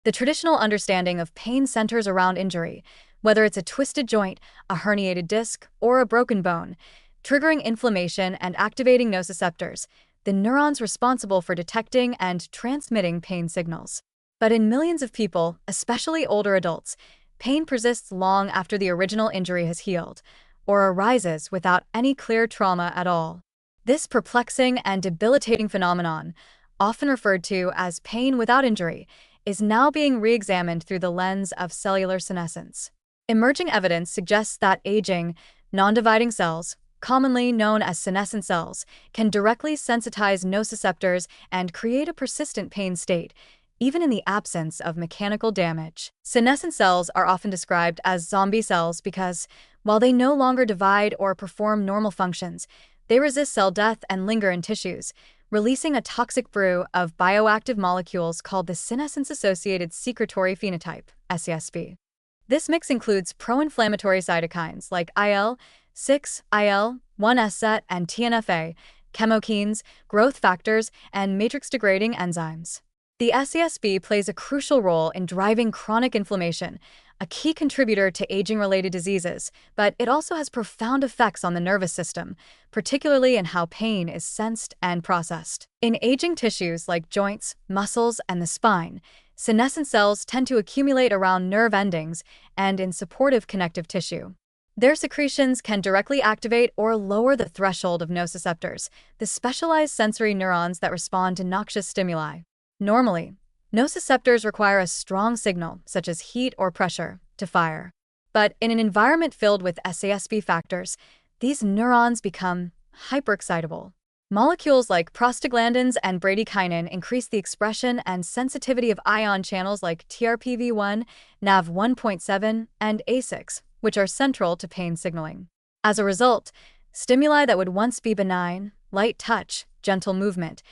The traditional understanding of pain centers around injury, whether it's a twisted joint, a herniated disc, or a broken bone, triggering inflammation and activating nociceptors, the neurons responsible for detecting and transmitting pain signals. But in millions of people, especially older adults, pain persists long after the original injury has healed, or arises without any clear trauma at all. This perplexing and debilitating phenomenon, often referred to as pain without injury, is now being re-examined through the lens of cellular senescence. Emerging evidence suggests that aging, non-dividing cells, commonly known as senescent cells, can directly sensitize nociceptors and create a persistent pain state, even in the absence of mechanical damage. Senescent cells are often described as zombie cells because, while they no longer divide or perform normal functions, they resist cell death and linger in tissues, releasing a toxic brew of bioactive molecules called the senescence-associated secretory phenotype, SASP. This mix includes pro-inflammatory cytokines like IL-6, IL-1SET, and TNF-A, chemokines, growth factors, and matrix-degrading enzymes. The SASP plays a crucial role in driving chronic inflammation, a key contributor to aging-related diseases, but it also has profound effects on the nervous system, particularly in how pain is sensed and processed. In aging tissues like joints, muscles, and the spine, senescent cells tend to accumulate around nerve endings and in supportive connective tissue. Their secretions can directly activate or lower the threshold of nociceptors, the specialized sensory neurons that respond to noxious stimuli. Normally, nociceptors require a strong signal, such as heat or pressure, to fire. But in an environment filled with SASP factors, these neurons become hyperexcitable. Molecules like prostaglandins and bradykinin increase the expression and sensitivity of ion channels like TRPV1, NaV1.7, and A6, which are central to pain signaling. As a result, stimuli that would once be benign, light touch, gentle movement,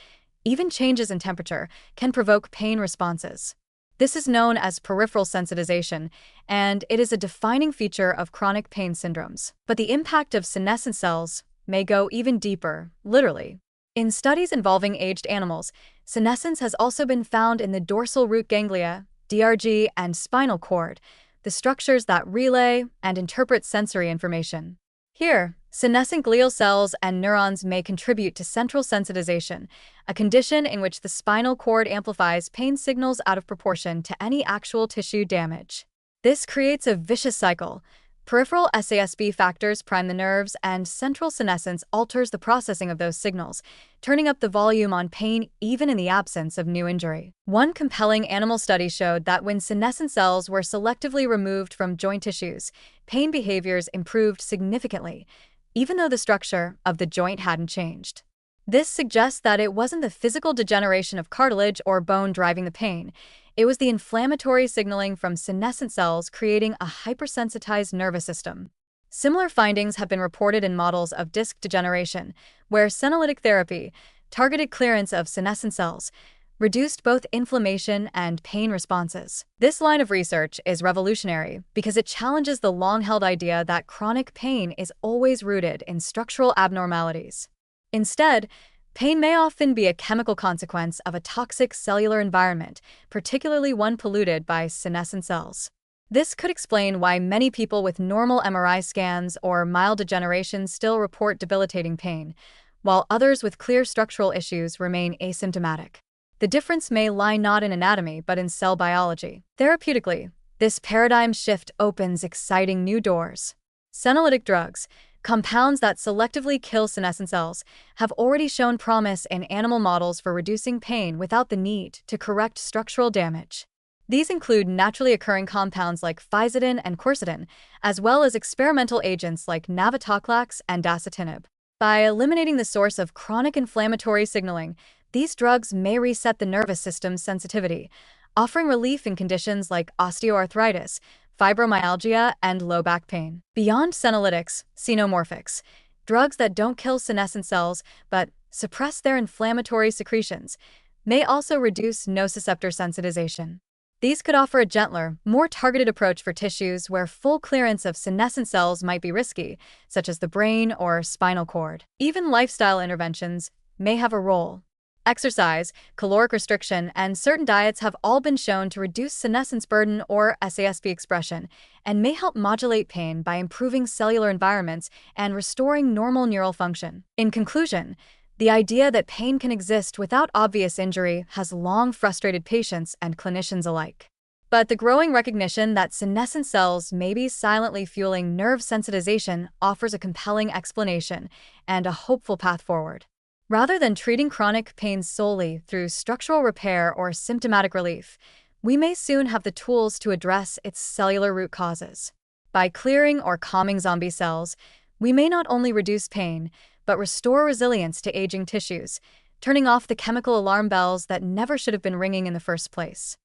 even changes in temperature, can provoke pain responses. This is known as peripheral sensitization, and it is a defining feature of chronic pain syndromes. But the impact of senescent cells may go even deeper, literally. In studies involving aged animals, senescence has also been found in the dorsal root ganglia, DRG, and spinal cord, the structures that relay and interpret sensory information. Here, senescent glial cells and neurons may contribute to central sensitization, a condition in which the spinal cord amplifies pain signals out of proportion to any actual tissue damage. This creates a vicious cycle. Peripheral SASP factors prime the nerves, and central senescence alters the processing of those signals, turning up the volume on pain even in the absence of new injury. One compelling animal study showed that when senescent cells were selectively removed from joint tissues, pain behaviors improved significantly, even though the structure of the joint hadn't changed. This suggests that it wasn't the physical degeneration of cartilage or bone driving the pain. It was the inflammatory signaling from senescent cells creating a hypersensitized nervous system. Similar findings have been reported in models of disc degeneration, where senolytic therapy, targeted clearance of senescent cells, reduced both inflammation and pain responses. This line of research is revolutionary because it challenges the long-held idea that chronic pain is always rooted in structural abnormalities. Instead, pain may often be a chemical consequence of a toxic cellular environment, particularly one polluted by senescent cells. This could explain why many people with normal MRI scans or mild degeneration still report debilitating pain, while others with clear structural issues remain asymptomatic. The difference may lie not in anatomy but in cell biology. Therapeutically, this paradigm shift opens exciting new doors. Senolytic drugs, compounds that selectively kill senescent cells, have already shown promise in animal models for reducing pain without the need to correct structural damage. These include naturally occurring compounds like physidin and quercetin, as well as experimental agents like navitoclax and dasatinib. By eliminating the source of chronic inflammatory signaling, these drugs may reset the nervous system's sensitivity, offering relief in conditions like osteoarthritis, fibromyalgia, and low back pain. Beyond senolytics, xenomorphics, drugs that don't kill senescent cells but suppress their inflammatory secretions, may also reduce nociceptor sensitization. These could offer a gentler, more targeted approach for tissues where full clearance of senescent cells might be risky, such as the brain or spinal cord. Even lifestyle interventions may have a role. Exercise, caloric restriction, and certain diets have all been shown to reduce senescence burden or SASP expression and may help modulate pain by improving cellular environments and restoring normal neural function. In conclusion, the idea that pain can exist without obvious injury has long frustrated patients and clinicians alike. But the growing recognition that senescent cells may be silently fueling nerve sensitization offers a compelling explanation and a hopeful path forward. Rather than treating chronic pain solely through structural repair or symptomatic relief, we may soon have the tools to address its cellular root causes. By clearing or calming zombie cells, we may not only reduce pain, but restore resilience to aging tissues, turning off the chemical alarm bells that never should have been ringing in the first place.